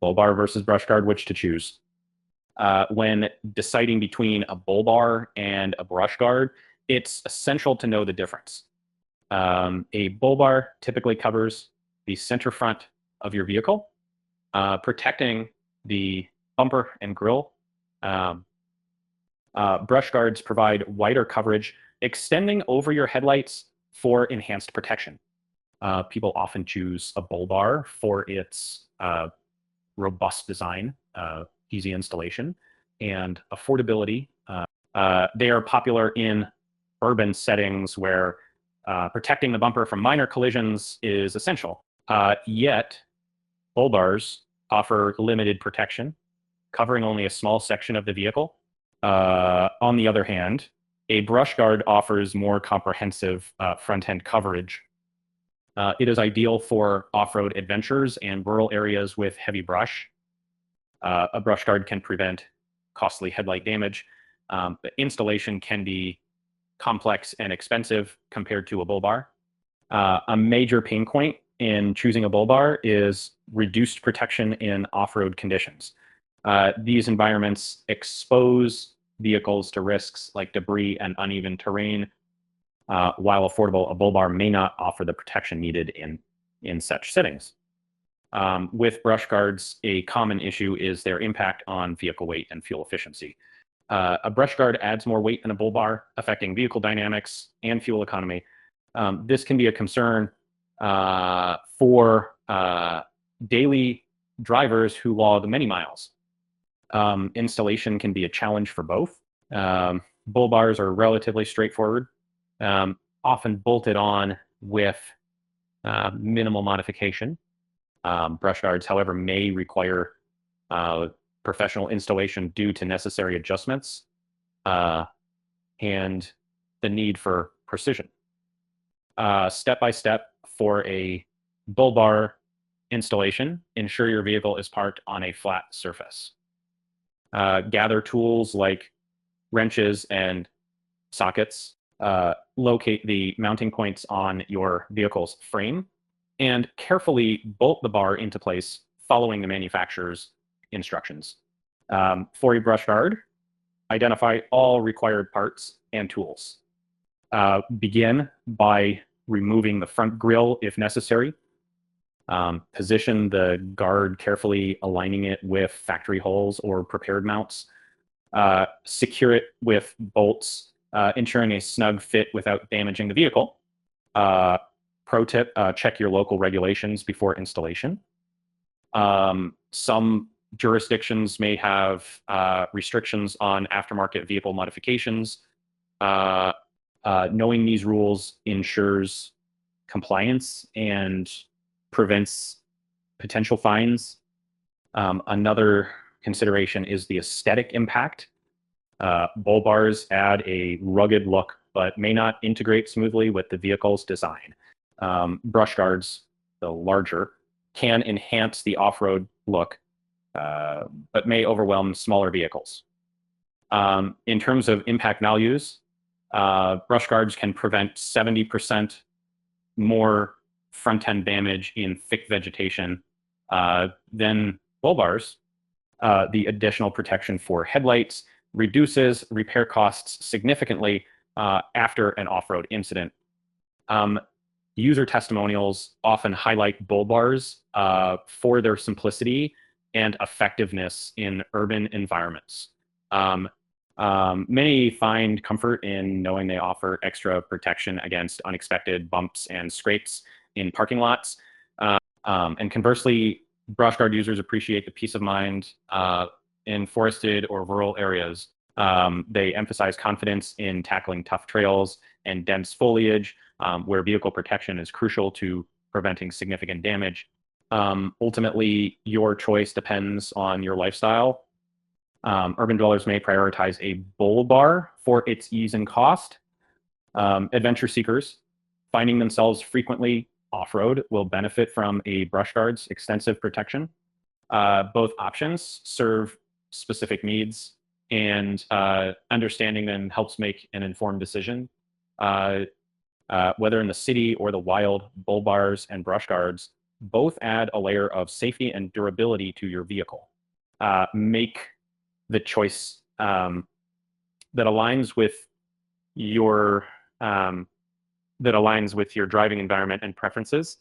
Bull bar versus brush guard, which to choose. When deciding between a bull bar and a brush guard, it's essential to know the difference. A bull bar typically covers the center front of your vehicle, protecting the bumper and grille. Brush guards provide wider coverage, extending over your headlights for enhanced protection. People often choose a bull bar for its robust design, easy installation, and affordability. They are popular in urban settings where protecting the bumper from minor collisions is essential. Yet, bull bars offer limited protection, covering only a small section of the vehicle. On the other hand, a brush guard offers more comprehensive front-end coverage. It is ideal for off-road adventures and rural areas with heavy brush. A brush guard can prevent costly headlight damage. The installation can be complex and expensive compared to a bull bar. A major pain point in choosing a bull bar is reduced protection in off-road conditions. These environments expose vehicles to risks like debris and uneven terrain. While affordable, a bull bar may not offer the protection needed in such settings. With brush guards, a common issue is their impact on vehicle weight and fuel efficiency. A brush guard adds more weight than a bull bar, affecting vehicle dynamics and fuel economy. This can be a concern for daily drivers who log many miles. Installation can be a challenge for both. Bull bars are relatively straightforward, often bolted on with minimal modification. Brush guards, however, may require professional installation due to necessary adjustments and the need for precision. Step by step for a bull bar installation, ensure your vehicle is parked on a flat surface. Gather tools like wrenches and sockets. Locate the mounting points on your vehicle's frame and carefully bolt the bar into place following the manufacturer's instructions. For a brush guard, identify all required parts and tools. Begin by removing the front grille if necessary. Position the guard carefully, aligning it with factory holes or prepared mounts. Secure it with bolts, ensuring a snug fit without damaging the vehicle. Pro tip, check your local regulations before installation. Some jurisdictions may have restrictions on aftermarket vehicle modifications. Knowing these rules ensures compliance and prevents potential fines. Another consideration is the aesthetic impact. Bull bars add a rugged look, but may not integrate smoothly with the vehicle's design. Brush guards, though larger, can enhance the off-road look, but may overwhelm smaller vehicles. In terms of impact values, brush guards can prevent 70% more front-end damage in thick vegetation than bull bars. The additional protection for headlights reduces repair costs significantly after an off-road incident. User testimonials often highlight bull bars for their simplicity and effectiveness in urban environments. Many find comfort in knowing they offer extra protection against unexpected bumps and scrapes in parking lots. And conversely, brush guard users appreciate the peace of mind in forested or rural areas. They emphasize confidence in tackling tough trails and dense foliage, where vehicle protection is crucial to preventing significant damage. Ultimately, your choice depends on your lifestyle. Urban dwellers may prioritize a bull bar for its ease and cost. Adventure seekers finding themselves frequently off-road will benefit from a brush guard's extensive protection. Both options serve specific needs, and understanding them helps make an informed decision. Whether in the city or the wild, bull bars and brush guards both add a layer of safety and durability to your vehicle. Make the choice that aligns with your driving environment and preferences.